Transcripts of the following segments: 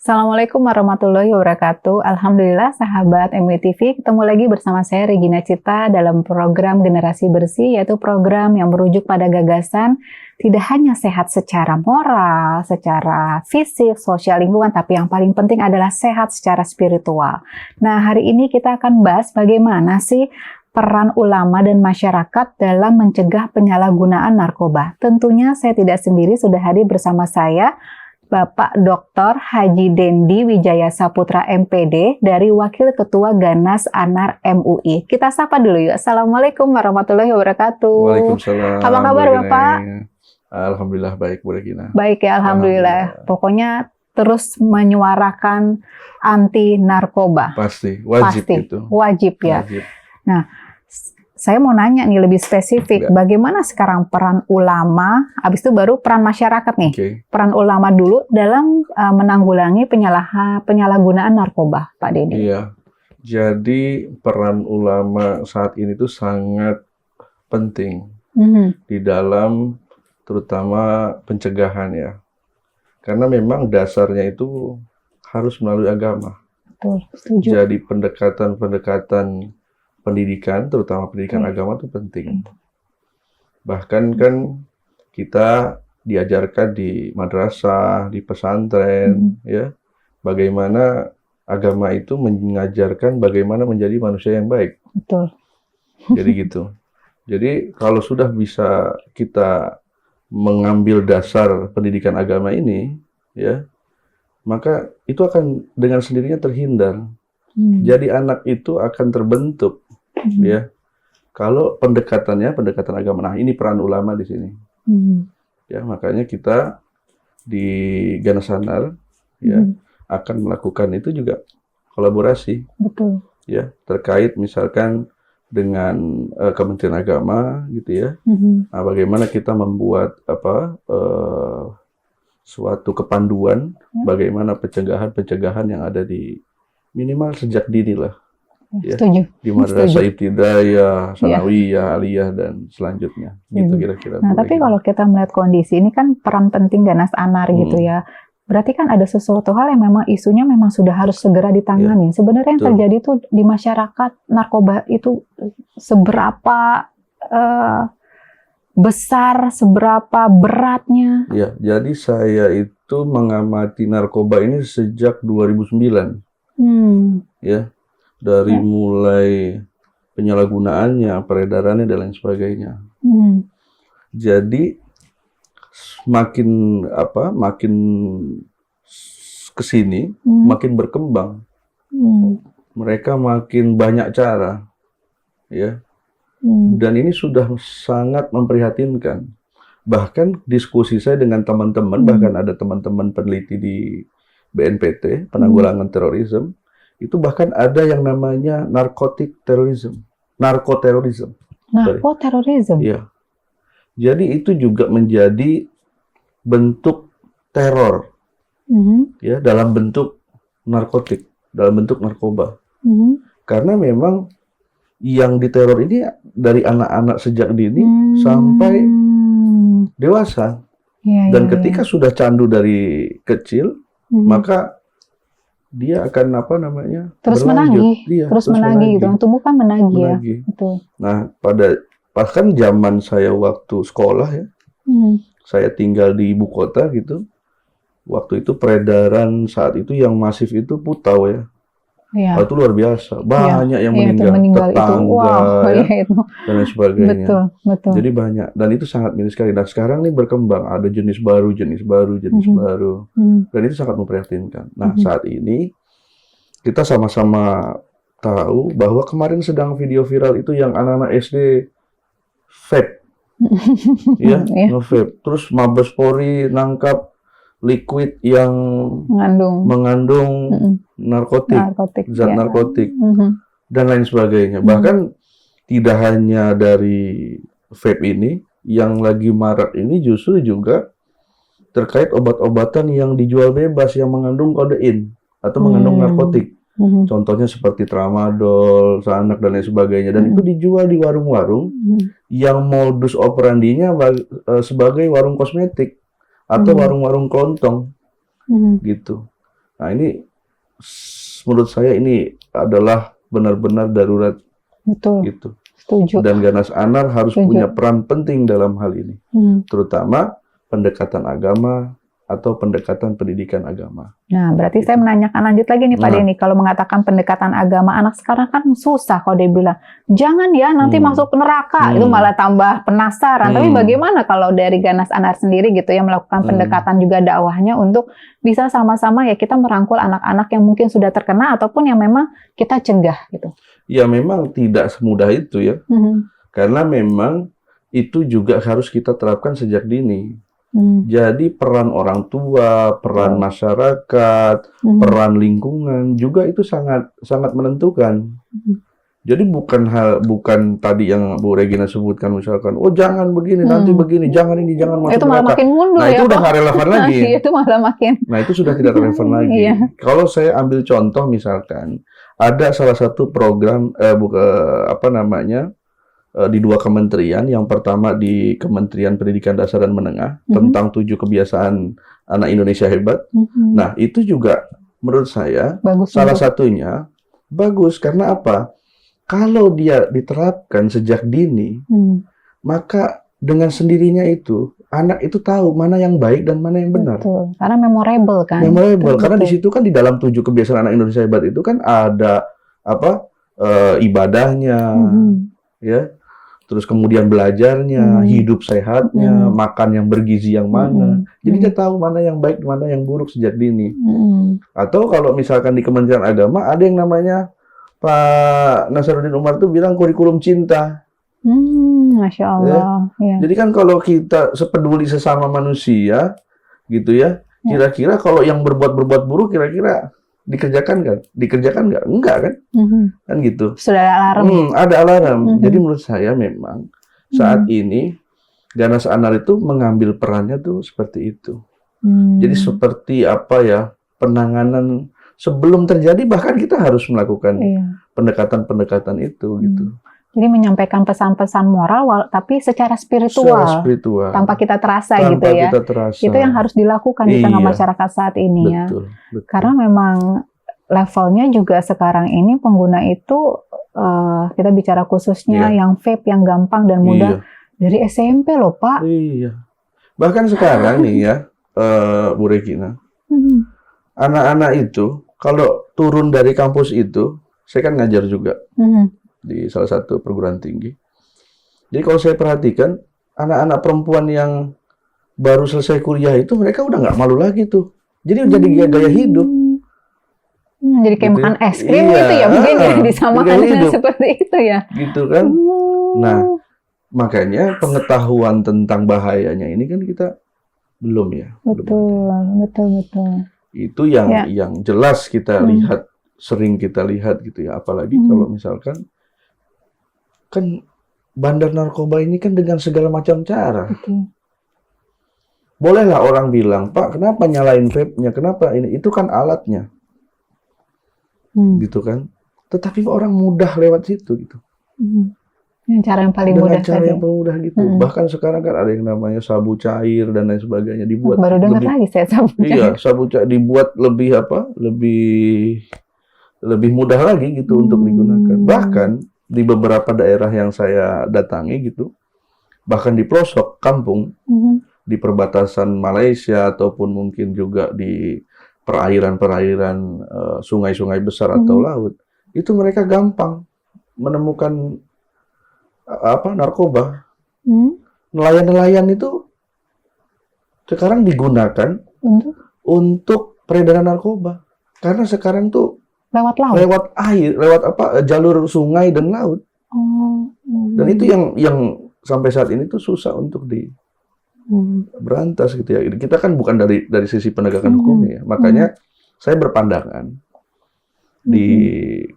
Assalamualaikum warahmatullahi wabarakatuh. Alhamdulillah sahabat MWTV, ketemu lagi bersama saya Regina Cita dalam program Generasi Bersih, yaitu program yang merujuk pada gagasan tidak hanya sehat secara moral, secara fisik, sosial, lingkungan, tapi yang paling penting adalah sehat secara spiritual. Nah, hari ini kita akan bahas bagaimana sih peran ulama dan masyarakat dalam mencegah penyalahgunaan narkoba. Tentunya saya tidak sendiri, sudah hadir bersama saya Bapak Dr. Haji Dendi Wijaya Saputra MPD dari Wakil Ketua Ganas Anar MUI. Kita sapa dulu yuk. Assalamualaikum warahmatullahi wabarakatuh. Waalaikumsalam. Apa kabar Bapak? Alhamdulillah baik Bu Regina. Baik ya, Alhamdulillah. Pokoknya terus menyuarakan anti narkoba. Pasti, wajib itu. Wajib ya. Wajib. Nah, saya mau nanya nih lebih spesifik, bagaimana sekarang peran ulama, habis itu baru peran masyarakat nih. Peran ulama dulu dalam menanggulangi penyalahgunaan narkoba, Pak Dendi. Iya, jadi peran ulama saat ini tuh sangat penting di dalam terutama pencegahan ya. Karena memang dasarnya itu harus melalui agama. Betul, setuju. Jadi pendekatan pendidikan, terutama pendidikan agama itu penting. Bahkan kan kita diajarkan di madrasah, di pesantren, ya, bagaimana agama itu mengajarkan bagaimana menjadi manusia yang baik. Betul. Jadi gitu. Jadi kalau sudah bisa kita mengambil dasar pendidikan agama ini, ya, maka itu akan dengan sendirinya terhindar. Jadi anak itu akan terbentuk. Ya, kalau pendekatan agama. Nah, ini peran ulama di sini. Ya, makanya kita di Ganas Anar ya akan melakukan itu juga kolaborasi. Betul. Ya, terkait misalkan dengan Kementerian Agama gitu ya. Nah, bagaimana kita membuat suatu kepanduan bagaimana pencegahan yang ada di minimal sejak dini lah. Ya, di madrasah ibtidaiyah, sanawiyah, aliyah dan selanjutnya. Gitu kira-kira. Nah, tapi kalau kita melihat kondisi ini kan peran penting Ganas Anar gitu ya. Berarti kan ada sesuatu hal yang memang isunya memang sudah harus segera ditangani. Sebenarnya yang terjadi itu di masyarakat narkoba itu seberapa besar, seberapa beratnya? Ya, jadi saya itu mengamati narkoba ini sejak 2009. Ya. Dari mulai penyalahgunaannya, peredarannya dan lain sebagainya. Jadi makin kesini, makin berkembang. Mereka makin banyak cara, ya. Dan ini sudah sangat memprihatinkan. Bahkan diskusi saya dengan teman-teman, bahkan ada teman-teman peneliti di BNPT, Penanggulangan Terorisme. Itu bahkan ada yang namanya narkoterorisme. Iya. Jadi itu juga menjadi bentuk teror, ya, dalam bentuk narkotik, dalam bentuk narkoba. Karena memang yang diteror ini dari anak-anak sejak dini sampai dewasa. Dan ketika sudah candu dari kecil, maka dia akan terus menagih, terus menagih gitu. Tubuh kan menagih ya. Betul. Nah, bahkan zaman saya waktu sekolah ya, saya tinggal di ibu kota gitu. Waktu itu peredaran saat itu yang masif itu putau ya. Itu luar biasa. Banyak yang meninggal tetangga itu. Dan lain sebagainya. Betul. Jadi banyak. Dan itu sangat miris sekali. Dan sekarang nih berkembang. Ada jenis baru. Dan itu sangat memprihatinkan. Nah, saat ini kita sama-sama tahu bahwa kemarin sedang video viral itu yang anak-anak SD vape. Ya, nge-vape. Terus Mabes Polri nangkap liquid yang mengandung zat narkotik dan lain sebagainya. Bahkan tidak hanya dari vape ini, yang lagi marak ini justru juga terkait obat-obatan yang dijual bebas yang mengandung kodein atau mengandung narkotik. Contohnya seperti tramadol, Xanax dan lain sebagainya. Dan itu dijual di warung-warung yang modus operandinya sebagai warung kosmetik atau warung-warung kelontong gitu. Nah, ini menurut saya ini adalah benar-benar darurat Betul. gitu. Setuju. Dan Ganas Anar harus Setuju. punya peran penting dalam hal ini, terutama pendekatan agama atau pendekatan pendidikan agama. Nah, berarti saya menanyakan lanjut lagi nih Pak Denny, kalau mengatakan pendekatan agama, anak sekarang kan susah kalau dia bilang, jangan ya nanti masuk neraka, itu malah tambah penasaran. Tapi bagaimana kalau dari Ganas Anar sendiri gitu ya, melakukan pendekatan juga dakwahnya untuk bisa sama-sama ya kita merangkul anak-anak yang mungkin sudah terkena ataupun yang memang kita cegah gitu. Ya memang tidak semudah itu ya, karena memang itu juga harus kita terapkan sejak dini. Jadi peran orang tua, peran masyarakat, peran lingkungan juga itu sangat menentukan. Jadi bukan tadi yang Bu Regina sebutkan misalkan, oh jangan begini, nanti begini, jangan ini, jangan masuk itu malah neraka. makin mundur Nah ya, itu udah nggak relevan lagi. Itu malah makin. Nah itu sudah tidak relevan lagi. Kalau saya ambil contoh misalkan, ada salah satu program di 2 kementerian. Yang pertama di Kementerian Pendidikan Dasar dan Menengah tentang 7 kebiasaan anak Indonesia hebat. Nah, itu juga menurut saya bagus, salah satunya bagus karena apa? Kalau dia diterapkan sejak dini, maka dengan sendirinya itu anak itu tahu mana yang baik dan mana yang benar. Betul. Karena memorable kan. Memorable karena di situ kan di dalam 7 kebiasaan anak Indonesia hebat itu kan ada ibadahnya, ya. Terus kemudian belajarnya, hidup sehatnya, makan yang bergizi yang mana. Jadi dia tahu mana yang baik, mana yang buruk sejak dini. Atau kalau misalkan di Kementerian Agama ada yang namanya Pak Nasaruddin Umar tuh bilang kurikulum cinta. Masya Allah. Ya. Jadi kan kalau kita sepeduli sesama manusia, gitu ya, kira-kira kalau yang berbuat buruk kira-kira dikerjakan nggak? Enggak kan? Kan gitu. Sudah ada alarm. Ada alarm. Jadi menurut saya memang saat ini Ganas Anar itu mengambil perannya tuh seperti itu. Jadi seperti penanganan sebelum terjadi, bahkan kita harus melakukan pendekatan-pendekatan itu gitu. Jadi menyampaikan pesan-pesan moral, tapi secara spiritual, tanpa kita terasa gitu ya. Itu yang harus dilakukan di tengah masyarakat saat ini ya. Betul. Karena memang levelnya juga sekarang ini pengguna itu kita bicara khususnya yang vape yang gampang dan mudah dari SMP loh Pak. Iya. Bahkan sekarang nih ya, Bu Regina, anak-anak itu kalau turun dari kampus itu, saya kan ngajar juga. Di salah satu perguruan tinggi. Jadi kalau saya perhatikan, anak-anak perempuan yang baru selesai kuliah itu mereka udah nggak malu lagi tuh. Jadi jadi gaya hidup. Jadi kayak gitu makan es krim gitu ya, mungkin ya disamakan dengan seperti itu ya. Gitu kan. Nah, makanya pengetahuan tentang bahayanya ini kan kita belum ya. Betul. Itu yang jelas kita lihat, sering kita lihat gitu ya. Apalagi kalau misalkan kan bandar narkoba ini kan dengan segala macam cara. Bolehlah orang bilang, Pak, kenapa nyalain vape-nya? Kenapa ini? Itu kan alatnya. Gitu kan. Tetapi orang mudah lewat situ gitu. Yang cara yang paling dengan mudah. Cara yang paling mudah gitu. Bahkan sekarang kan ada yang namanya sabu cair dan lain sebagainya dibuat. Baru dengar lagi saya sabu cair. Iya, sabu cair dibuat lebih mudah lagi gitu untuk digunakan. Bahkan di beberapa daerah yang saya datangi gitu, bahkan di pelosok kampung, di perbatasan Malaysia ataupun mungkin juga di perairan-perairan sungai-sungai besar atau laut, itu mereka gampang menemukan narkoba. Nelayan-nelayan itu sekarang digunakan untuk peredaran narkoba, karena sekarang tuh lewat laut, lewat air, jalur sungai dan laut. Dan itu yang sampai saat ini tuh susah untuk berantas gitu ya. Kita kan bukan dari sisi penegakan hukumnya ya. Makanya saya berpandangan di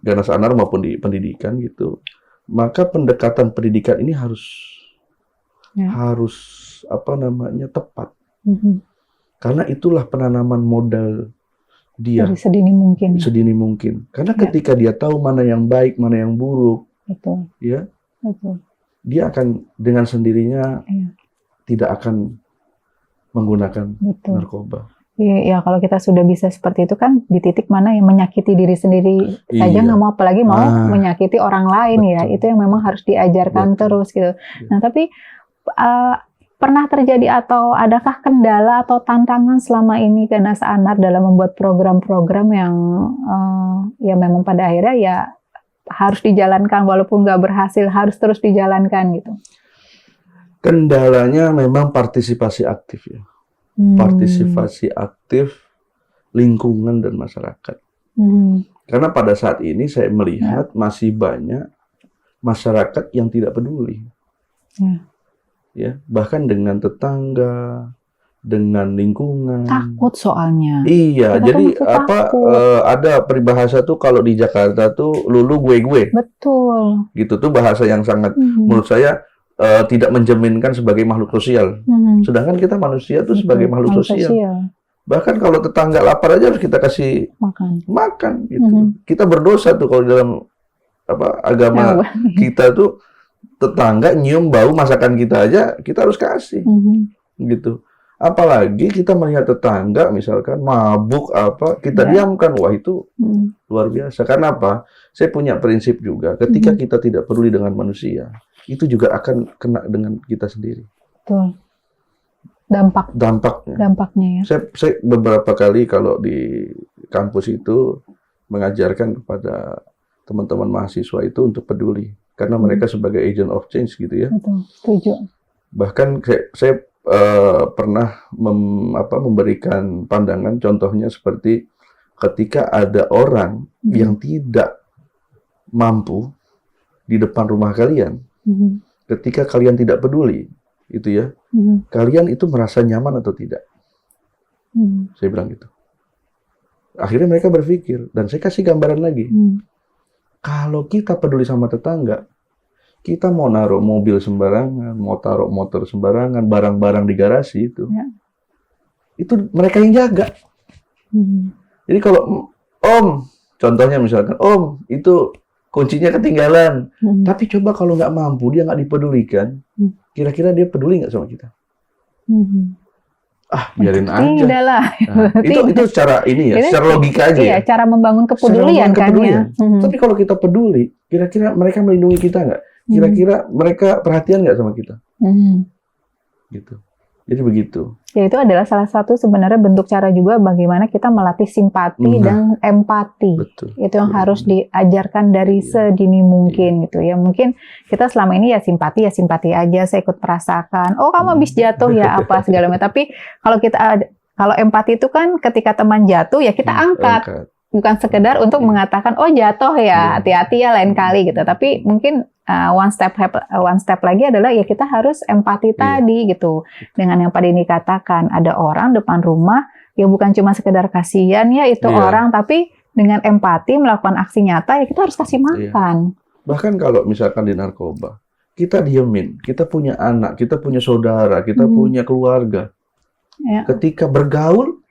Ganas Anar maupun di pendidikan gitu. Maka pendekatan pendidikan ini harus tepat. Karena itulah penanaman modal dia dari sedini mungkin. Karena ketika dia tahu mana yang baik, mana yang buruk, dia akan dengan sendirinya tidak akan menggunakan narkoba. Ya kalau kita sudah bisa seperti itu kan di titik mana yang menyakiti diri sendiri saja Iya. nggak mau, apalagi mau menyakiti orang lain ya. Betul. Itu yang memang harus diajarkan Betul. terus gitu. Iya. Nah tapi pernah terjadi atau adakah kendala atau tantangan selama ini Ganas Anar dalam membuat program-program yang ya memang pada akhirnya ya harus dijalankan walaupun nggak berhasil, harus terus dijalankan gitu? Kendalanya memang partisipasi aktif ya. Partisipasi aktif lingkungan dan masyarakat. Karena pada saat ini saya melihat masih banyak masyarakat yang tidak peduli. Ya, bahkan dengan tetangga, dengan lingkungan. Takut soalnya. Iya, Kita jadi takut. ada peribahasa tuh kalau di Jakarta tuh lulu gue. Betul. Gitu tuh bahasa yang sangat menurut saya tidak mencerminkan sebagai makhluk sosial. Sedangkan kita manusia tuh sebagai makhluk sosial. Bahkan kalau tetangga lapar aja harus kita kasih makan gitu. Kita berdosa tuh kalau dalam agama kita tuh tetangga nyium bau masakan kita aja kita harus kasih. Gitu. Apalagi kita melihat tetangga misalkan mabuk kita diamkan, wah itu luar biasa. Karena apa? Saya punya prinsip juga, ketika kita tidak peduli dengan manusia, itu juga akan kena dengan kita sendiri. Betul. Dampaknya ya. Saya beberapa kali kalau di kampus itu mengajarkan kepada teman-teman mahasiswa itu untuk peduli, karena mereka sebagai agent of change gitu ya. Betul, setuju. Bahkan saya pernah memberikan pandangan, contohnya seperti ketika ada orang yang tidak mampu di depan rumah kalian, ketika kalian tidak peduli, itu ya, kalian itu merasa nyaman atau tidak? Saya bilang gitu. Akhirnya mereka berpikir, dan saya kasih gambaran lagi. Kalau kita peduli sama tetangga, kita mau naruh mobil sembarangan, mau taruh motor sembarangan, barang-barang di garasi itu mereka yang jaga. Jadi kalau contohnya misalkan, itu kuncinya ketinggalan, tapi coba kalau nggak mampu, dia nggak dipedulikan, kira-kira dia peduli nggak sama kita? Biarin aja. Tidak lah. Nah, itu secara ini ya, secara logika aja. Iya, cara membangun kepedulian kan ya. Tapi kalau kita peduli, kira-kira mereka melindungi kita nggak? Kira-kira mereka perhatian nggak sama kita? Gitu. Jadi begitu. Ya itu adalah salah satu sebenarnya bentuk cara juga bagaimana kita melatih simpati dan empati. Betul. Itu yang harus diajarkan dari sedini mungkin gitu ya. Mungkin kita selama ini ya simpati aja, saya ikut merasakan. Oh kamu habis jatuh ya apa segala macam. Tapi kalau empati itu kan ketika teman jatuh ya kita angkat. Bukan sekedar untuk mengatakan oh jatuh ya, hati-hati ya lain kali gitu. Tapi mungkin one step lagi adalah ya kita harus empati tadi gitu. Dengan yang Pak Denny katakan, ada orang depan rumah ya bukan cuma sekedar kasihan ya itu orang, tapi dengan empati melakukan aksi nyata ya kita harus kasih makan. Bahkan kalau misalkan di narkoba, kita diemin, kita punya anak, kita punya saudara, kita punya keluarga. Ketika bergaul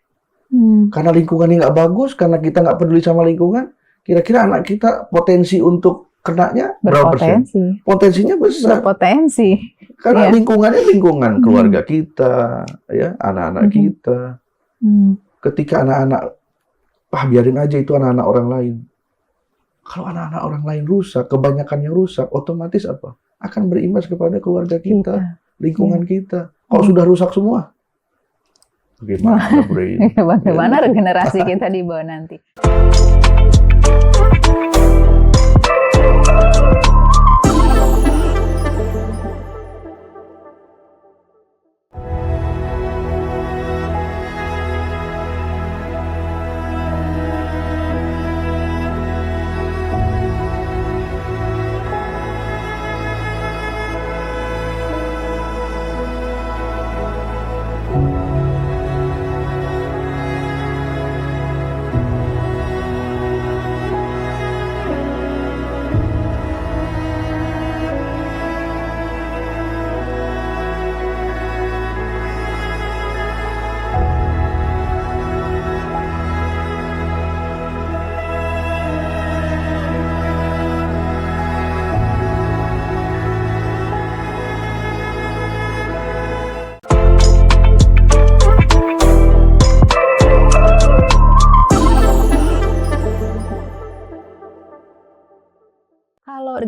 karena lingkungannya nggak bagus, karena kita nggak peduli sama lingkungan, kira-kira anak kita potensi untuk kenanya berapa persen? Potensinya besar. Berpotensi. Karena lingkungannya lingkungan keluarga kita, ya anak-anak kita. Ketika anak-anak, biarin aja itu anak-anak orang lain. Kalau anak-anak orang lain rusak, kebanyakannya rusak, otomatis apa? Akan berimbas kepada keluarga kita, lingkungan kita. Kalau sudah rusak semua, bagaimana regenerasi kita di bawah nanti?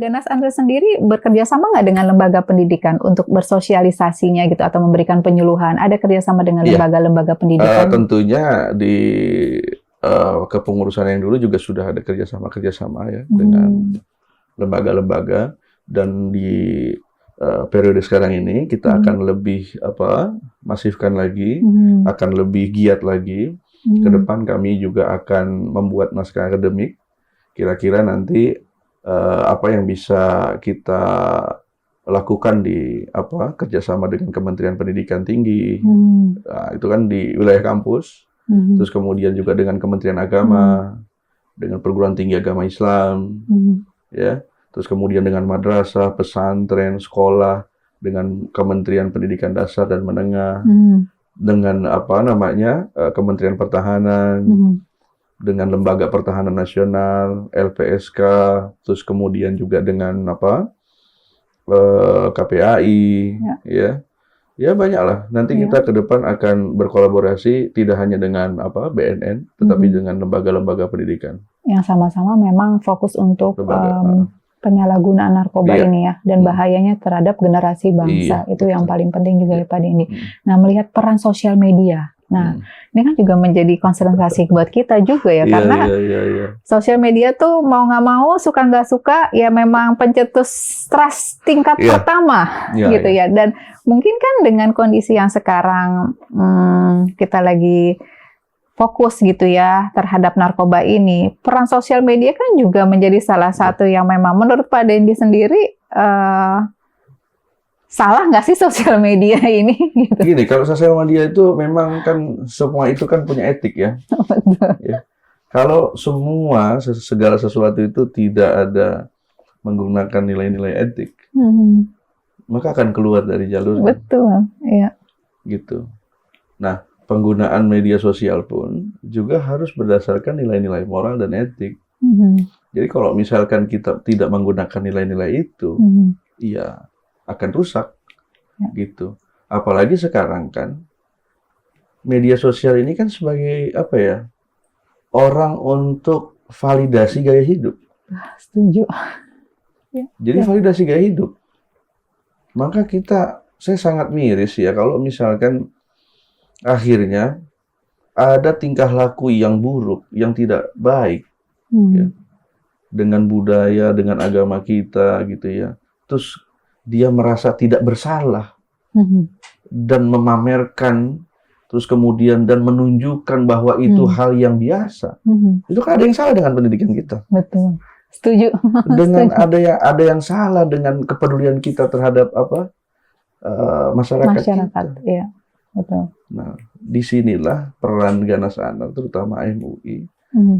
Ganas Andre sendiri bekerja sama nggak dengan lembaga pendidikan untuk bersosialisasinya gitu atau memberikan penyuluhan? Ada kerjasama dengan lembaga-lembaga pendidikan? Tentunya di kepengurusan yang dulu juga sudah ada kerjasama ya dengan lembaga-lembaga, dan di periode sekarang ini kita akan lebih masifkan lagi, akan lebih giat lagi. Ke depan kami juga akan membuat naskah akademik. Kira-kira nanti apa yang bisa kita lakukan di kerjasama dengan Kementerian Pendidikan Tinggi, nah, itu kan di wilayah kampus, terus kemudian juga dengan Kementerian Agama, dengan perguruan tinggi agama Islam, ya, terus kemudian dengan madrasah, pesantren, sekolah, dengan Kementerian Pendidikan Dasar dan Menengah, dengan Kementerian Pertahanan, dengan Lembaga Pertahanan Nasional, LPSK, terus kemudian juga dengan KPAI, ya banyaklah. Nanti kita ke depan akan berkolaborasi tidak hanya dengan BNN, tetapi dengan lembaga-lembaga pendidikan yang sama-sama memang fokus untuk penyalahgunaan narkoba ini ya, dan bahayanya terhadap generasi bangsa. Itu yang paling penting juga ya Pak Dendi. Nah, melihat peran sosial media. Nah, ini kan juga menjadi konsentrasi buat kita juga ya, karena sosial media tuh mau nggak mau, suka nggak suka, ya memang pencetus trust tingkat pertama gitu ya. Dan mungkin kan dengan kondisi yang sekarang kita lagi fokus gitu ya terhadap narkoba ini, peran sosial media kan juga menjadi salah satu yang memang menurut Pak Dendi sendiri salah nggak sih sosial media ini? Gitu. Gini, kalau sosial media itu memang kan semua itu kan punya etik ya. Ya. Kalau segala sesuatu itu tidak ada menggunakan nilai-nilai etik, maka akan keluar dari jalurnya. Betul, iya. Gitu. Nah, penggunaan media sosial pun juga harus berdasarkan nilai-nilai moral dan etik. Jadi kalau misalkan kita tidak menggunakan nilai-nilai itu, ya akan rusak, gitu. Apalagi sekarang kan media sosial ini kan sebagai orang untuk validasi gaya hidup. Setuju. Jadi validasi gaya hidup. Maka saya sangat miris ya kalau misalkan akhirnya ada tingkah laku yang buruk, yang tidak baik, ya, dengan budaya, dengan agama kita, gitu ya. Terus dia merasa tidak bersalah dan memamerkan, terus kemudian dan menunjukkan bahwa itu hal yang biasa. Itu kan ada yang salah dengan pendidikan kita. Betul, setuju. Dengan ada yang salah dengan kepedulian kita terhadap masyarakat kita. Iya. Betul. Nah, disinilah peran Ganas Anar, terutama MUI,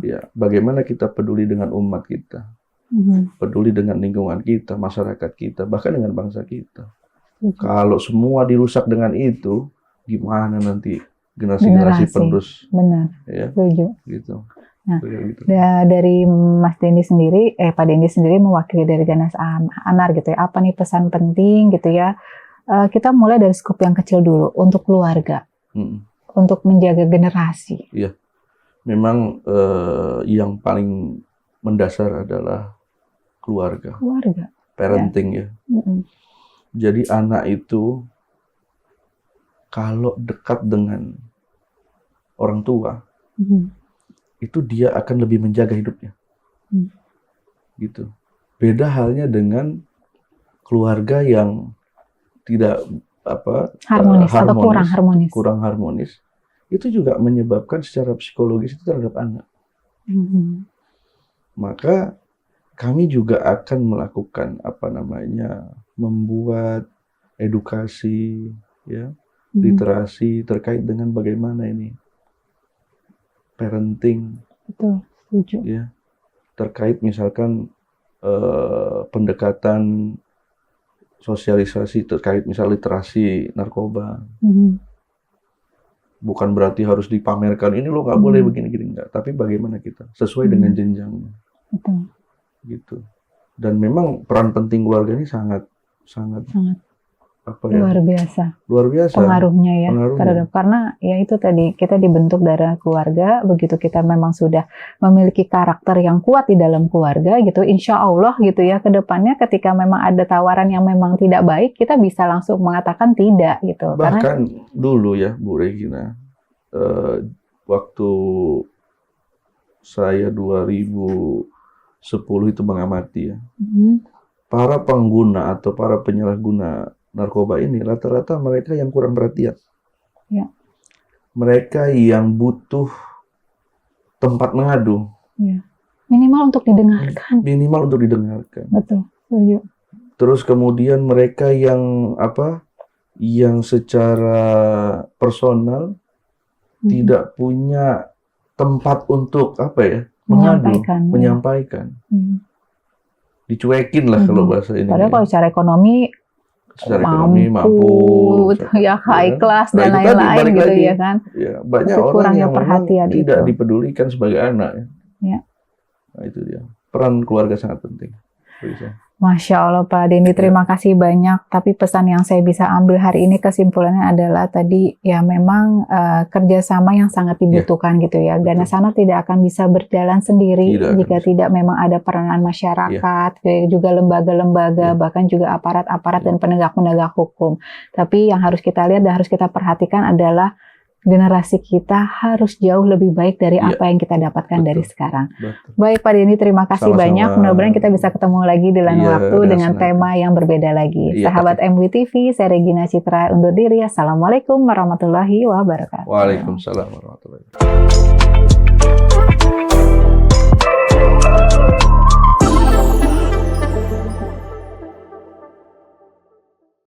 ya, bagaimana kita peduli dengan umat kita, peduli dengan lingkungan kita, masyarakat kita, bahkan dengan bangsa kita. Kalau semua dirusak dengan itu, gimana nanti generasi penerus? Benar. Ya, setuju. Gitu. Nah, dari Mas Dendi sendiri, Pak Dendi sendiri mewakili dari Ganas Anar gitu ya. Apa nih pesan penting gitu ya? Kita mulai dari skup yang kecil dulu untuk keluarga, untuk menjaga generasi. Iya, memang yang paling mendasar adalah keluarga, parenting ya. Jadi anak itu kalau dekat dengan orang tua, itu dia akan lebih menjaga hidupnya, gitu. Beda halnya dengan keluarga yang tidak harmonis atau kurang harmonis, itu juga menyebabkan secara psikologis itu terhadap anak. Maka kami juga akan melakukan membuat edukasi, ya, literasi terkait dengan bagaimana ini parenting. Betul, setuju. Ya, terkait misalkan pendekatan sosialisasi terkait misal literasi narkoba. Bukan berarti harus dipamerkan ini lo nggak boleh begini-gini, enggak. Tapi bagaimana kita sesuai dengan jenjangnya. Gitu. Dan memang peran penting keluarga ini sangat apa ya, Luar biasa luar biasa pengaruhnya ya pengaruhnya. terhadap, karena ya itu tadi kita dibentuk dari keluarga, begitu kita memang sudah memiliki karakter yang kuat di dalam keluarga gitu, insya Allah gitu ya ke depannya ketika memang ada tawaran yang memang tidak baik, kita bisa langsung mengatakan tidak gitu. Karena Bahkan dulu ya Bu Regina, waktu saya 2010 itu mengamati ya, para pengguna atau para penyalahguna narkoba ini rata-rata mereka yang kurang perhatian. Ya. Mereka yang butuh tempat mengadu. ya, minimal untuk didengarkan. Minimal untuk didengarkan. Betul, setuju. Terus kemudian mereka yang apa? Yang secara personal tidak punya tempat untuk apa ya? Mengadu, menyampaikan. Dicuekin lah kalau bahasa ini. Padahal kalau secara ekonomi mampu ya, high class dan lain-lain gitu ya kan. Ya, banyak orang yang memang tidak dipedulikan sebagai anak ya. Nah itu dia. Peran keluarga sangat penting. Masya Allah Pak Dendi, terima kasih banyak. Tapi pesan yang saya bisa ambil hari ini kesimpulannya adalah tadi ya memang kerjasama yang sangat dibutuhkan gitu ya. Ganasana tidak akan bisa berjalan sendiri jika tidak memang ada peranan masyarakat, juga lembaga-lembaga, bahkan juga aparat-aparat dan penegak-penegak hukum. Tapi yang harus kita lihat dan harus kita perhatikan adalah generasi kita harus jauh lebih baik dari apa yang kita dapatkan dari sekarang. Baik Pak Dendi, terima kasih banyak. Mudah-mudahan kita bisa ketemu lagi di lain waktu dengan tema yang berbeda lagi. Sahabat MWTV, saya Regina Citra undur diri. Assalamualaikum warahmatullahi wabarakatuh. Waalaikumsalam warahmatullahi wabarakatuh.